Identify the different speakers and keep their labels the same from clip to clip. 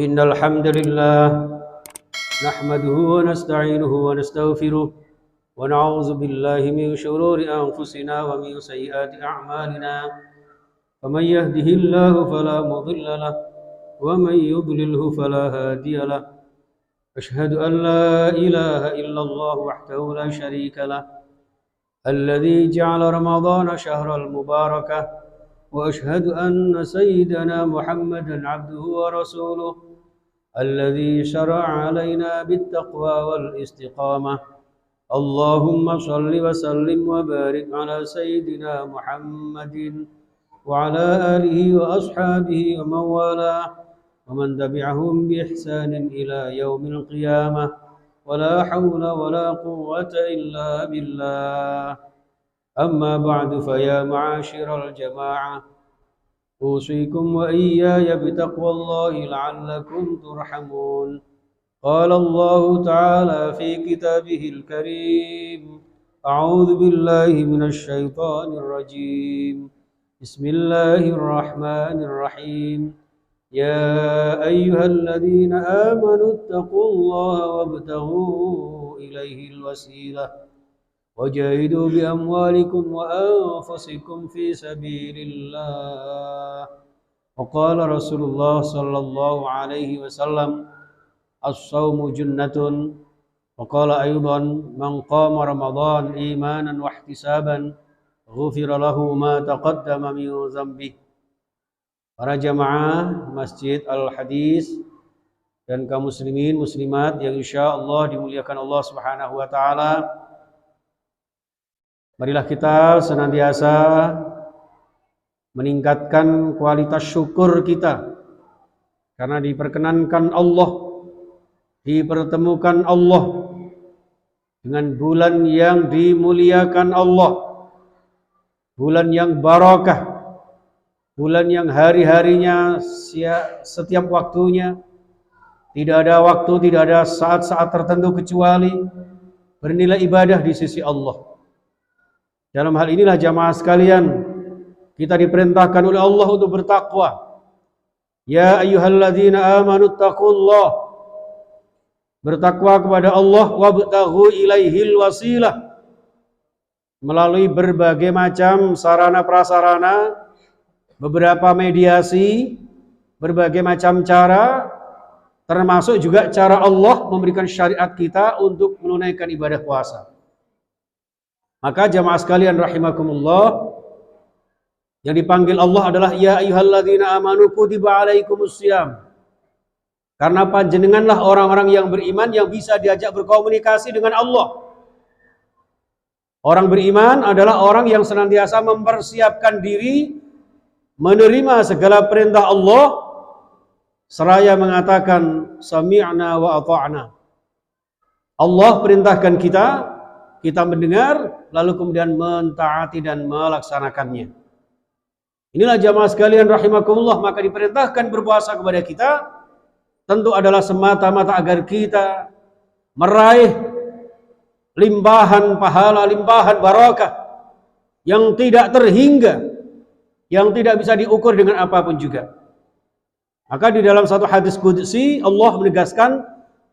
Speaker 1: إن الحمد لله نحمده ونستعينه ونستغفره ونعوذ بالله من شرور أنفسنا ومن سيئات أعمالنا فمن يهده الله فلا مضل له ومن يضلله فلا هادي له أشهد أن لا إله إلا الله وحده لا شريك له الذي جعل رمضان شهر المباركة وأشهد أن سيدنا محمدا عبده ورسوله الذي شرع علينا بالتقوى والاستقامة اللهم صل وسلم وبارك على سيدنا محمد وعلى آله وأصحابه ومن والاه ومن تبعهم بإحسان إلى يوم القيامة ولا حول ولا قوة إلا بالله أما بعد فيا معاشر الجماعة أوصيكم وإياي بتقوى الله لعلكم ترحمون قال الله تعالى في كتابه الكريم أعوذ بالله من الشيطان الرجيم بسم الله الرحمن الرحيم يا أيها الذين آمنوا اتقوا الله وابتغوا إليه الوسيلة وجاهدوا بأموالكم وأنفسكم في سبيل الله وقال رسول الله صلى الله عليه وسلم الصوم جنة وقال أيضا من قام رمضان إيمانا واحتسابا غفر له ما تقدم من ذنبه. Para jamaah Masjid Al-Hadis dan kaum muslimin muslimat yang insya Allah dimuliakan Allah Subhanahu wa taala. Marilah kita senantiasa meningkatkan kualitas syukur kita karena diperkenankan Allah, dipertemukan Allah dengan bulan yang dimuliakan Allah, bulan yang barakah, bulan yang hari-harinya setiap waktunya tidak ada waktu, tidak ada saat-saat tertentu kecuali bernilai ibadah di sisi Allah. Dalam hal inilah jamaah sekalian, kita diperintahkan oleh Allah untuk bertakwa. Ya ayyuhalladzina amanu taqullah. Bertakwa kepada Allah wabtaghu ilaihil wasilah. Melalui berbagai macam sarana prasarana, beberapa mediasi, berbagai macam cara, termasuk juga cara Allah memberikan syariat kita untuk menunaikan ibadah puasa. Maka jamaah sekalian rahimakumullah, yang dipanggil Allah adalah ya ayyuhalladzina amanu kutiba alaikumusiyam. Karena panjenenganlah orang-orang yang beriman yang bisa diajak berkomunikasi dengan Allah. Orang beriman adalah orang yang senantiasa mempersiapkan diri menerima segala perintah Allah seraya mengatakan sami'na wa ata'na. Allah perintahkan kita mendengar, lalu kemudian mentaati dan melaksanakannya. Inilah jamaah sekalian rahimakumullah, maka diperintahkan berpuasa kepada kita tentu adalah semata-mata agar kita meraih limpahan pahala, limpahan barakah yang tidak terhingga, yang tidak bisa diukur dengan apapun juga. Maka di dalam satu hadis qudsi Allah menegaskan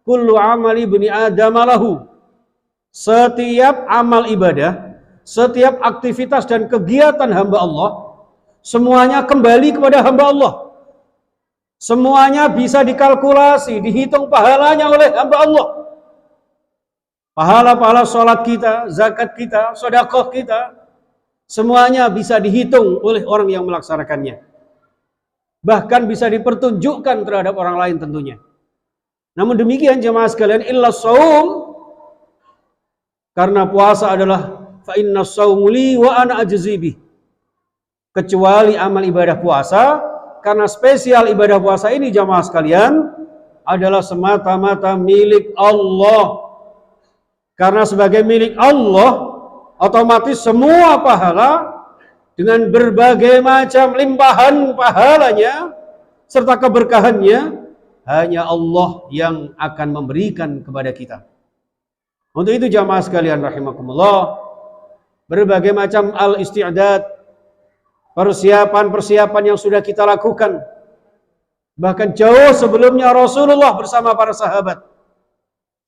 Speaker 1: kullu amali bani adam lahu. Setiap amal ibadah, setiap aktivitas dan kegiatan hamba Allah, semuanya kembali kepada hamba Allah. Semuanya bisa dikalkulasi, dihitung pahalanya oleh hamba Allah. Pahala-pahala sholat kita, zakat kita, sedekah kita, semuanya bisa dihitung oleh orang yang melaksanakannya. Bahkan bisa dipertunjukkan terhadap orang lain tentunya. Namun demikian jemaah sekalian, illa shaum, karena puasa adalah fa inna shaumu li wa ana ajzi bih. Kecuali amal ibadah puasa, karena spesial ibadah puasa ini jamaah sekalian adalah semata-mata milik Allah. Karena sebagai milik Allah, otomatis semua pahala dengan berbagai macam limpahan pahalanya serta keberkahannya hanya Allah yang akan memberikan kepada kita. Untuk itu jamaah sekalian rahimakumullah, berbagai macam al-isti'dad, persiapan-persiapan yang sudah kita lakukan Bahkan jauh sebelumnya Rasulullah bersama para sahabat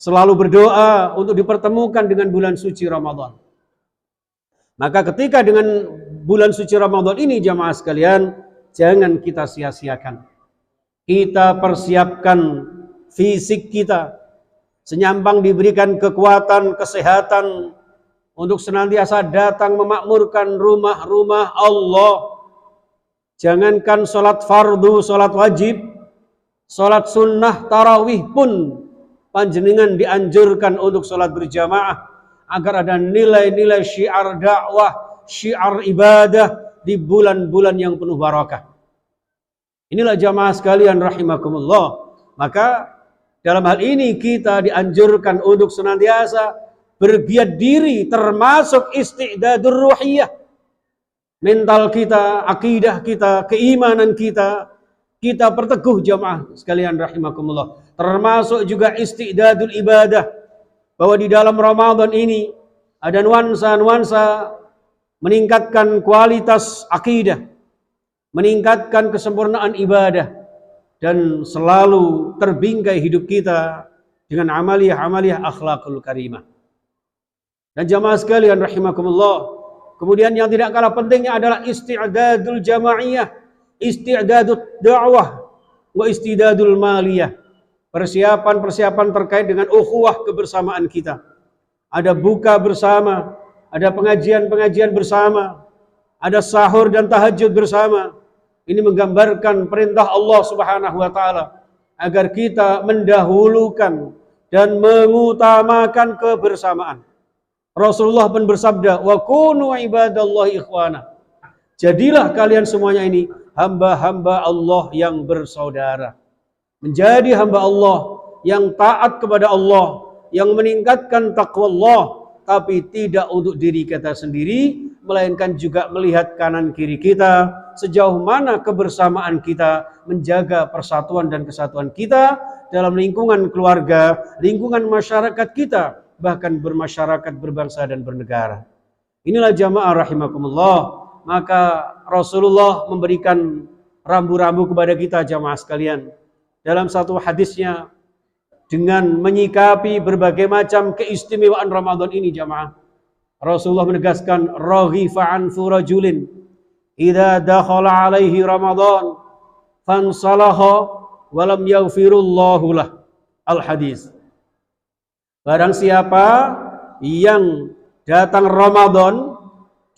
Speaker 1: selalu berdoa untuk dipertemukan dengan bulan suci Ramadan. Maka ketika dengan bulan suci Ramadan ini jamaah sekalian, jangan kita sia-siakan. Kita persiapkan fisik kita, senyambang diberikan kekuatan, kesehatan untuk senantiasa datang memakmurkan rumah-rumah Allah. Jangankan sholat fardu, sholat wajib, sholat sunnah, tarawih pun panjenengan dianjurkan untuk sholat berjamaah agar ada nilai-nilai syiar dakwah, syiar ibadah di bulan-bulan yang penuh barakah. Inilah jamaah sekalian rahimakumullah. Maka dalam hal ini kita dianjurkan untuk senantiasa bergiat diri, termasuk isti'dadur ruhiyah. Mental kita, akidah kita, keimanan kita perteguh jamaah sekalian rahimakumullah. Termasuk juga isti'dadul ibadah, bahwa di dalam Ramadan ini ada nuansa-nuansa meningkatkan kualitas akidah, meningkatkan kesempurnaan ibadah, dan selalu terbingkai hidup kita dengan amaliyah-amaliyah akhlakul karimah. Dan jamaah sekalian rahimakumullah, kemudian yang tidak kalah pentingnya adalah isti'dadul jamaiyah, isti'dadul da'wah, wa isti'dadul maliyah. Persiapan-persiapan terkait dengan ukhuwah kebersamaan kita. Ada buka bersama, ada pengajian-pengajian bersama, ada sahur dan tahajud bersama. Ini menggambarkan perintah Allah Subhanahu wa taala agar kita mendahulukan dan mengutamakan kebersamaan. Rasulullah pun bersabda, "Wa kunu ibadallahi ikhwana." Jadilah kalian semuanya ini hamba-hamba Allah yang bersaudara. Menjadi hamba Allah yang taat kepada Allah, yang meningkatkan takwa Allah, tapi tidak untuk diri kita sendiri, melainkan juga melihat kanan kiri kita, sejauh mana kebersamaan kita menjaga persatuan dan kesatuan kita dalam lingkungan keluarga, lingkungan masyarakat kita, bahkan bermasyarakat, berbangsa dan bernegara. Inilah jamaah rahimakumullah. Maka Rasulullah memberikan rambu-rambu kepada kita jamaah sekalian. Dalam satu hadisnya, dengan menyikapi berbagai macam keistimewaan Ramadan ini jamaah, Rasulullah menegaskan, raghifa anfu rajulin idza dakhala alaihi Ramadan fansalaha wa lam yaghfirullahu lah. Al hadis. Barang siapa yang datang Ramadan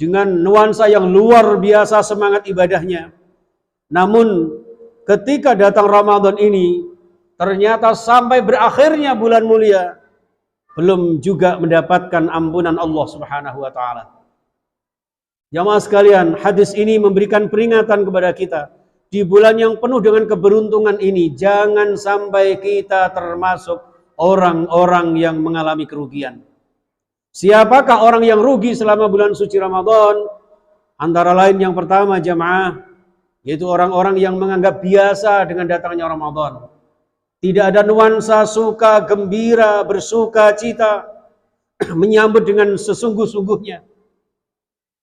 Speaker 1: dengan nuansa yang luar biasa semangat ibadahnya, namun ketika datang Ramadan ini, ternyata sampai berakhirnya bulan mulia, belum juga mendapatkan ampunan Allah Subhanahu wa taala. Jamaah sekalian, hadis ini memberikan peringatan kepada kita. Di bulan yang penuh dengan keberuntungan ini, jangan sampai kita termasuk orang-orang yang mengalami kerugian. Siapakah orang yang rugi selama bulan suci Ramadan? Antara lain yang pertama jamaah, yaitu orang-orang yang menganggap biasa dengan datangnya Ramadan. Tidak ada nuansa suka, gembira, bersuka cita, menyambut dengan sesungguh-sungguhnya.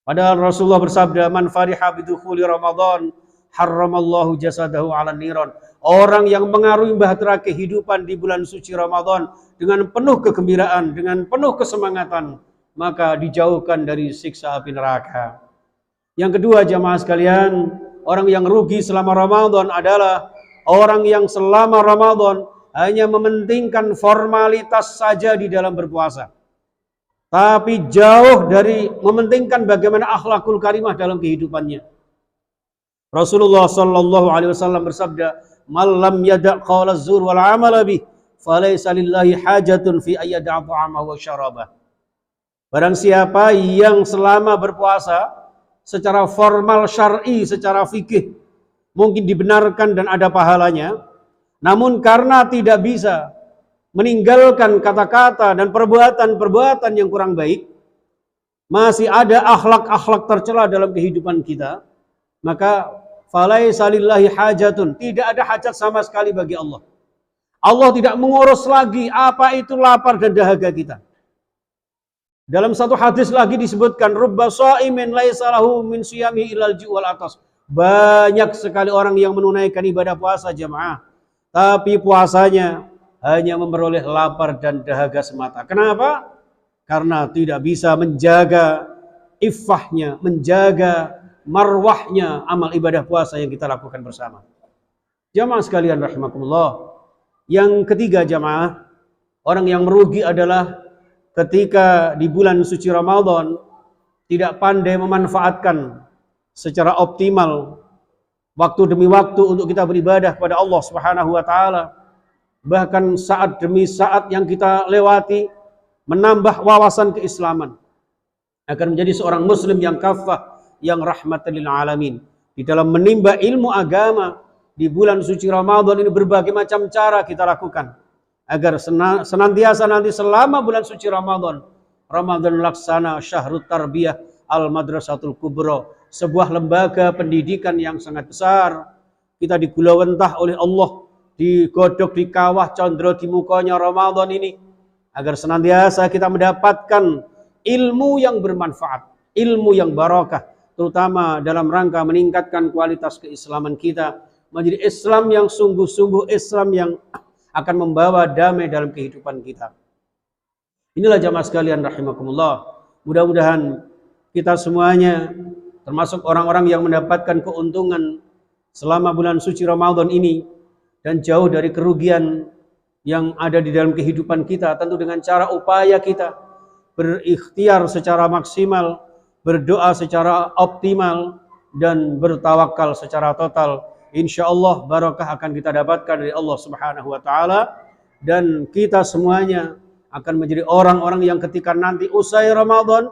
Speaker 1: Padahal Rasulullah bersabda, man fariha bidukhuli Ramadan, harramallahu jasadahu ala niran. Orang yang mengarungi bahtera kehidupan di bulan suci Ramadan dengan penuh kegembiraan, dengan penuh kesemangatan, maka dijauhkan dari siksa api neraka. Yang kedua jamaah sekalian, orang yang rugi selama Ramadan adalah orang yang selama Ramadan hanya mementingkan formalitas saja di dalam berpuasa, tapi jauh dari mementingkan bagaimana akhlakul karimah dalam kehidupannya. Rasulullah sallallahu alaihi wasallam bersabda, "Man lam yada' qaula zur wal 'amala bih, falaysa lillahi hajatun fi ayyada'a ta'amahu wa syarabah." Barang siapa yang selama berpuasa secara formal syar'i, secara fikih mungkin dibenarkan dan ada pahalanya, namun karena tidak bisa meninggalkan kata-kata dan perbuatan-perbuatan yang kurang baik, masih ada akhlak-akhlak tercela dalam kehidupan kita, maka falaisa lillahi hajatun, tidak ada hajat sama sekali bagi Allah. Allah tidak mengurus lagi apa itu lapar dan dahaga kita. Dalam satu hadis lagi disebutkan, rubba shaimin laisa lahu min siyami ilal ju' wal atas. Banyak sekali orang yang menunaikan ibadah puasa jemaah, tapi puasanya hanya memperoleh lapar dan dahaga semata. Kenapa? Karena tidak bisa menjaga iffahnya, menjaga marwahnya amal ibadah puasa yang kita lakukan bersama. Jamaah sekalian rahimakumullah. Yang ketiga jamaah, orang yang merugi adalah ketika di bulan suci Ramadan tidak pandai memanfaatkan secara optimal waktu demi waktu untuk kita beribadah kepada Allah Subhanahu wa taala. Bahkan saat demi saat yang kita lewati menambah wawasan keislaman, akan menjadi seorang muslim yang kafah, yang rahmatan lil alamin. Di dalam menimba ilmu agama di bulan suci Ramadan ini berbagai macam cara kita lakukan agar senantiasa nanti selama bulan suci Ramadan laksana syahrut tarbiyah al madrasatul kubra, sebuah lembaga pendidikan yang sangat besar. Kita digulawentah oleh Allah, digodok di kawah condro di mukanya Ramadan ini, agar senantiasa kita mendapatkan ilmu yang bermanfaat, ilmu yang barakah, terutama dalam rangka meningkatkan kualitas keislaman kita, menjadi Islam yang sungguh-sungguh, Islam yang akan membawa damai dalam kehidupan kita. Inilah jamaah sekalian rahimakumullah. Mudah-mudahan kita semuanya termasuk orang-orang yang mendapatkan keuntungan selama bulan suci Ramadan ini dan jauh dari kerugian yang ada di dalam kehidupan kita, tentu dengan cara upaya kita berikhtiar secara maksimal, berdoa secara optimal, dan bertawakal secara total. Insya Allah barakah akan kita dapatkan dari Allah Subhanahu wa taala, dan kita semuanya akan menjadi orang-orang yang ketika nanti usai Ramadan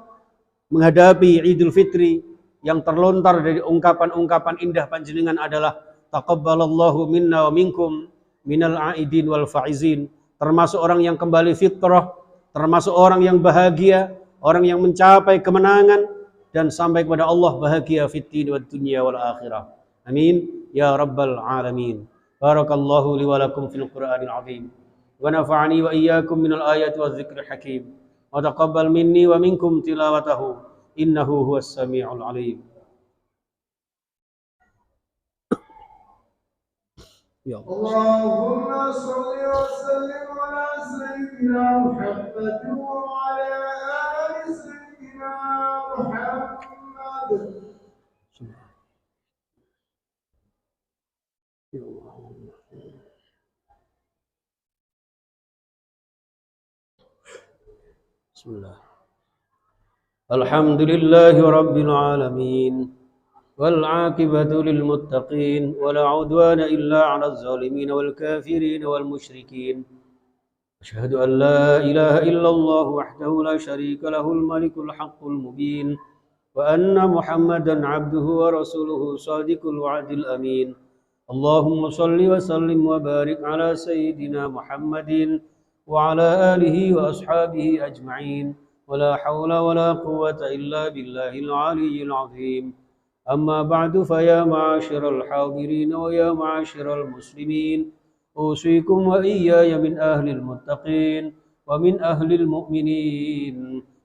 Speaker 1: menghadapi Idul Fitri, yang terlontar dari ungkapan-ungkapan indah panjenengan adalah taqabbalallahu minna wa minkum minal aidin wal faizin, termasuk orang yang kembali fitrah, termasuk orang yang bahagia, orang yang mencapai kemenangan dan sampai kepada Allah bahagia fiddin wad dunya wal akhirah. Amin ya rabbal alamin. Barakallahu li wa lakum fil Qur'anil azim wa nafa'ani wa iyyakum minal ayati waz zikril hakim wa taqabbal minni wa minkum tilawatahu innahu huwas samiul alim. Ya Allah.
Speaker 2: Allahumma shalli wa sallim ala sayyidina Muhammad wa ala ali sayyidina Muhammad.
Speaker 1: Ya Allah. Bismillah. Alhamdulillahi rabbil alamin. والعاقبة للمتقين ولا عدوان إلا على الظالمين والكافرين والمشركين. أشهد أن لا إله إلا الله وحده لا شريك له الملك الحق المبين وأن محمدا عبده ورسوله صادق الوعد الأمين. اللهم صل وسلم وبارك على سيدنا محمد وعلى آله وأصحابه أجمعين ولا حول ولا قوة إلا بالله العلي العظيم. أما بعد فيا معاشر الحاضرين ويا معاشر المسلمين أوصيكم وإياي من أهل المتقين ومن أهل المؤمنين.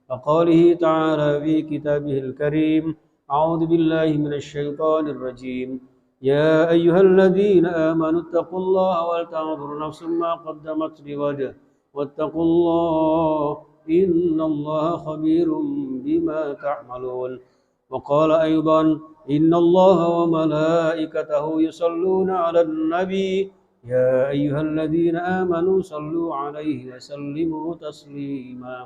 Speaker 1: وقاله تعالى في كتابه الكريم أعوذ بالله من الشيطان الرجيم يا أيها الذين آمنوا اتقوا الله ولتنظر نفس ما قدمت لغد واتقوا الله إن الله خبير بما تعملون. وقال أيضا إن الله وملائكته يصلون على النبي يا أيها الذين آمنوا صلوا عليه وسلموا تسليما.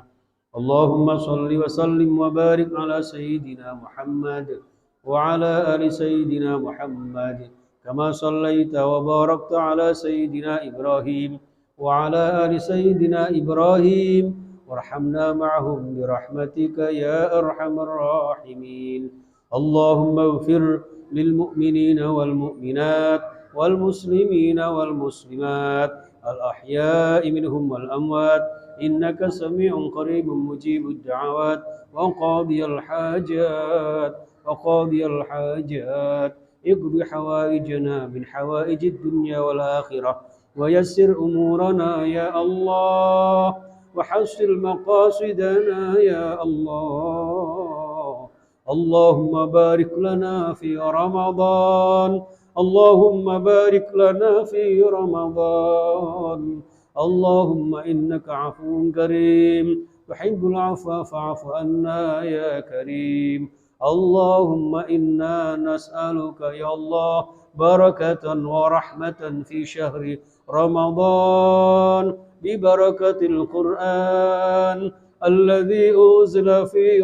Speaker 1: اللهم صل وسلم وبارك على سيدنا محمد وعلى آل سيدنا محمد كما صليت وباركت على سيدنا إبراهيم وعلى آل سيدنا إبراهيم وارحمنا معهم برحمتك يا أرحم الراحمين. اللهم اغفر للمؤمنين والمؤمنات والمسلمين والمسلمات الأحياء منهم والأموات إنك سميع قريب مجيب الدعوات وقاضي الحاجات اقض حوائجنا من حوائج الدنيا والآخرة ويسر أمورنا يا الله وحصل مقاصدنا يا الله اللهم بارك لنا في رمضان اللهم بارك لنا في رمضان اللهم إنك عفو كريم تحب العفو فاعف عنا يا كريم اللهم إنا نسألك يا الله بركة ورحمة في شهر رمضان ببركة القرآن الذي أنزل في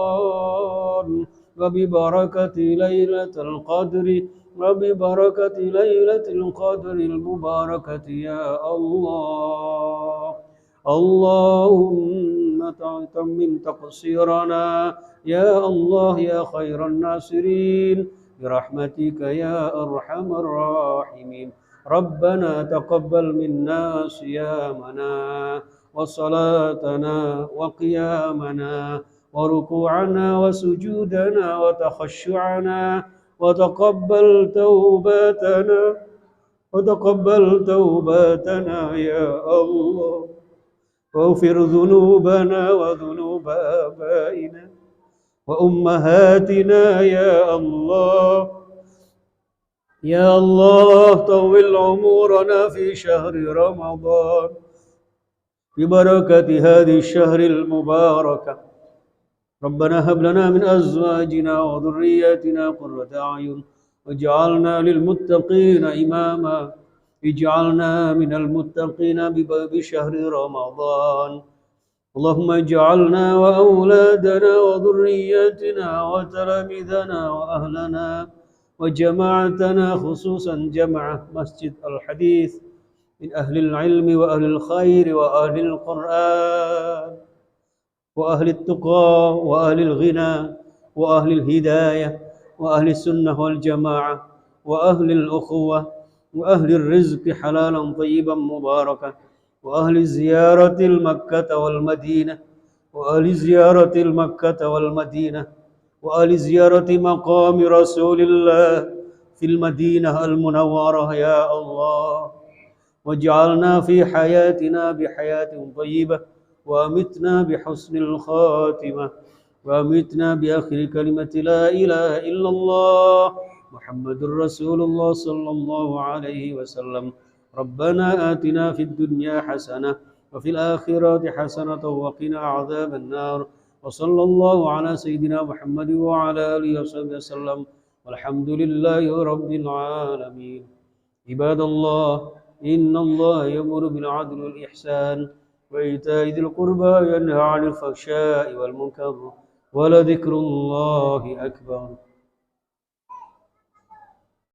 Speaker 1: رمضان وببركة ليلة القدر وببركة ليلة القدر المباركة يا الله اللهم تمم تقصيرنا يا الله يا خير الناصرين برحمتك يا أرحم الراحمين ربنا تقبل منا صيامنا وصلاتنا وقيامنا وركوعنا وسجودنا وتخشعنا وتقبل توباتنا يا الله واغفر ذنوبنا وذنوب آبائنا وأمهاتنا يا الله طول عمرنا في شهر رمضان ببركة هذه الشهر المباركة ربنا هب لنا من أزواجنا وذرياتنا قرة أعين واجعلنا للمتقين إماما اجعلنا من المتقين بشهر رمضان اللهم اجعلنا وأولادنا وذرياتنا وتلاميذنا وأهلنا وجماعتنا خصوصا جماعة مسجد الحديث من أهل العلم وأهل الخير وأهل القرآن وأهل التقى وأهل الغنى وأهل الهداية وأهل السنة والجماعة وأهل الأخوة وأهل الرزق حلالا طيبا مباركا وأهل زيارة المكة والمدينة وأهل زيارة المكة والمدينة وأهل زيارة مقام رسول الله في المدينة المنورة يا الله واجعلنا في حياتنا بحياة طيبة وأمتنا بحسن الخاتمة وأمتنا بآخر كلمة لا إله إلا الله محمد رسول الله صلى الله عليه وسلم ربنا آتنا في الدنيا حسنة وفي الآخرة حسنة وقنا عذاب النار وصلى الله على سيدنا محمد وعلى آله وصحبه وسلم والحمد لله رب العالمين عباد الله إن الله يأمر بالعدل والإحسان وإيتاء ذي القربى وينهى عن الفحشاء والمنكر ولذكر الله أكبر